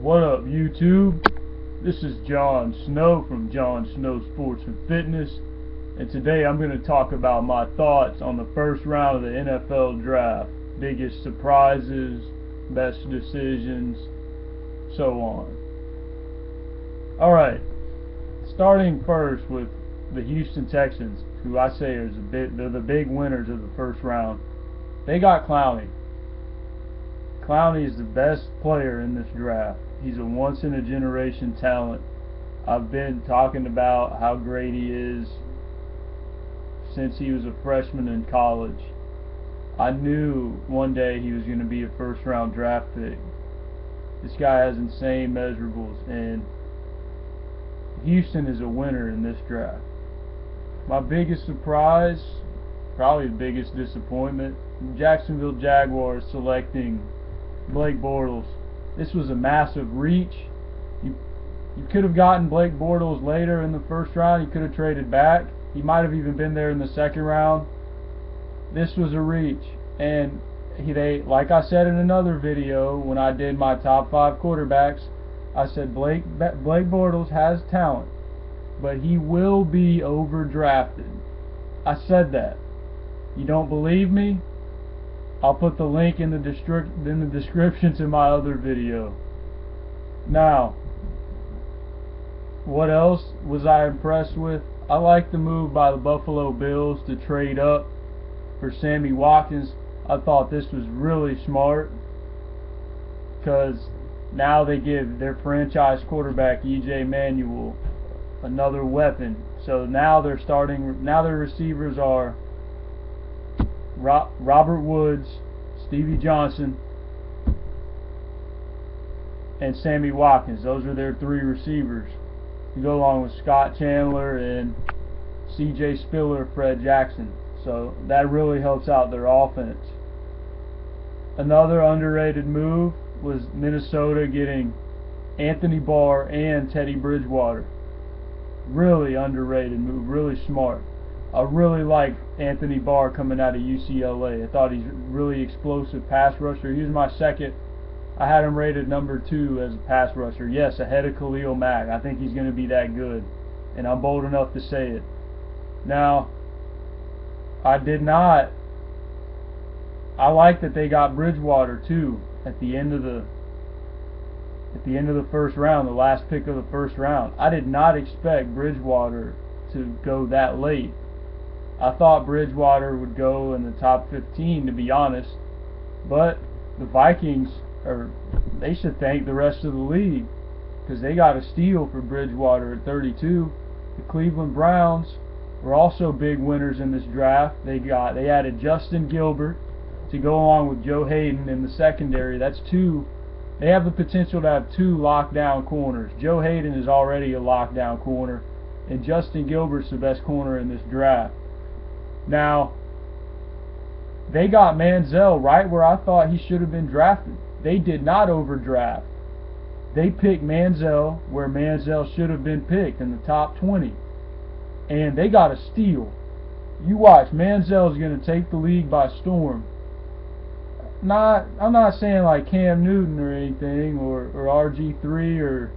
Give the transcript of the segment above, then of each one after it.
What up, YouTube? This is Jon Snow from Jon Snow Sports and Fitness, and today I'm going to talk about my thoughts on the first round of the NFL Draft. Biggest surprises, best decisions, so on. Alright, starting first with the Houston Texans, who I say they're the big winners of the first round. They got Clowney. Clowney is the best player in this draft. He's a once-in-a-generation talent. I've been talking about how great he is since he was a freshman in college. I knew one day he was going to be a first-round draft pick. This guy has insane measurables, and Houston is a winner in this draft. My biggest surprise, probably the biggest disappointment, Jacksonville Jaguars selecting Blake Bortles. This was a massive reach. You could have gotten Blake Bortles later in the first round. You could have traded back. He might have even been there in the second round. This was a reach, and they, like I said in another video when I did my top 5 quarterbacks, I said Blake Bortles has talent, but he will be overdrafted. I said that. You don't believe me? I'll put the link in the description to my other video. Now, what else was I impressed with? I like the move by the Buffalo Bills to trade up for Sammy Watkins. I thought this was really smart because now they give their franchise quarterback E.J. Manuel another weapon. So now their receivers are Robert Woods, Stevie Johnson, and Sammy Watkins. Those are their 3 receivers. You go along with Scott Chandler and C.J. Spiller, Fred Jackson. So that really helps out their offense. Another underrated move was Minnesota getting Anthony Barr and Teddy Bridgewater. Really underrated move, really smart. I really like Anthony Barr coming out of UCLA. I thought he's a really explosive pass rusher. He was my second. I had him rated number 2 as a pass rusher. Yes, ahead of Khalil Mack. I think he's going to be that good, and I'm bold enough to say it. Now, I like that they got Bridgewater too at the end of the first round, the last pick of the first round. I did not expect Bridgewater to go that late. I thought Bridgewater would go in the top 15, to be honest, but the Vikings they should thank the rest of the league because they got a steal for Bridgewater at 32. The Cleveland Browns were also big winners in this draft. They added Justin Gilbert to go along with Joe Hayden in the secondary. That's 2. They have the potential to have 2 lockdown corners. Joe Hayden is already a lockdown corner, and Justin Gilbert's the best corner in this draft. Now, they got Manziel right where I thought he should have been drafted. They did not overdraft. They picked Manziel where Manziel should have been picked, in the top 20. And they got a steal. You watch, Manziel is going to take the league by storm. I'm not saying like Cam Newton or anything, or RG3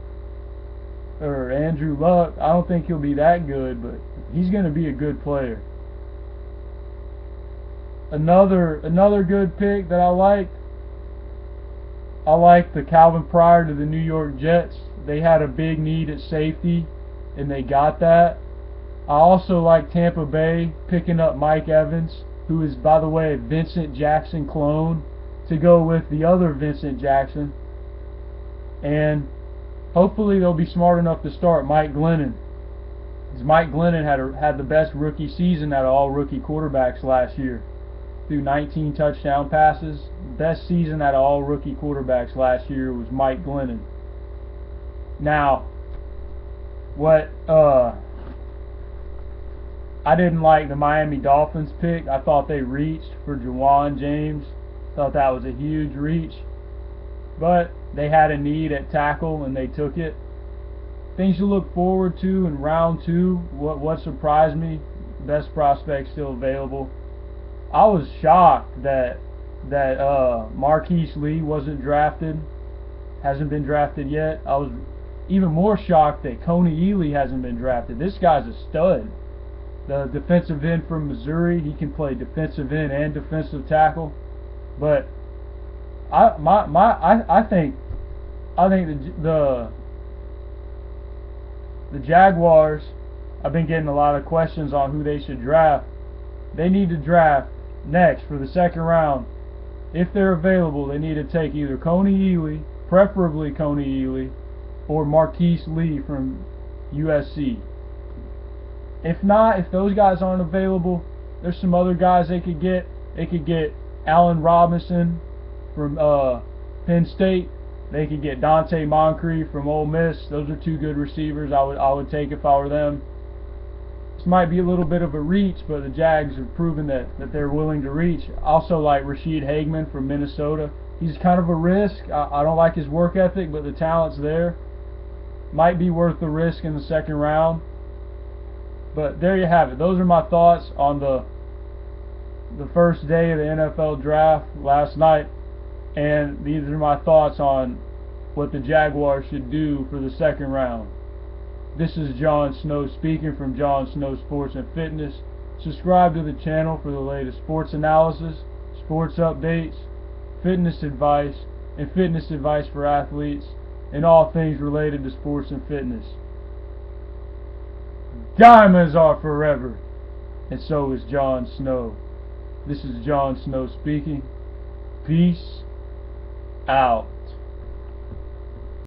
or Andrew Luck. I don't think he'll be that good, but he's going to be a good player. Another good pick that I liked the Calvin Pryor to the New York Jets. They had a big need at safety, and they got that. I also like Tampa Bay picking up Mike Evans, who is, by the way, a Vincent Jackson clone, to go with the other Vincent Jackson. And hopefully they'll be smart enough to start Mike Glennon, because Mike Glennon had the best rookie season out of all rookie quarterbacks last year. Threw 19 touchdown passes. Best season out of all rookie quarterbacks last year was Mike Glennon. Now, what I didn't like the Miami Dolphins pick. I thought they reached for Jawan James. Thought that was a huge reach. But they had a need at tackle and they took it. Things to look forward to in round 2. What surprised me, best prospect still available. I was shocked that Marquise Lee wasn't drafted. hasn't been drafted yet. I was even more shocked that Coney Ealy hasn't been drafted. This guy's a stud. The defensive end from Missouri, he can play defensive end and defensive tackle. But I think the Jaguars, I've been getting a lot of questions on who they should draft. They need to draft next for the second round. If they're available, they need to take either Coney Ealy, preferably Coney Ealy, or Marquise Lee from USC. If not, if those guys aren't available, there's some other guys they could get. They could get Allen Robinson from Penn State. They could get Dante Moncrief from Ole Miss. Those are two good receivers I would take if I were them. This might be a little bit of a reach, but the Jags have proven that they're willing to reach. Also like Rashid Hageman from Minnesota. He's kind of a risk. I don't like his work ethic, but the talent's there. Might be worth the risk in the second round. But there you have it. Those are my thoughts on the first day of the NFL draft last night. And these are my thoughts on what the Jaguars should do for the second round. This is Jon Snow speaking from Jon Snow Sports and Fitness. Subscribe to the channel for the latest sports analysis, sports updates, fitness advice, and fitness advice for athletes, and all things related to sports and fitness. Diamonds are forever, and so is Jon Snow. This is Jon Snow speaking. Peace out.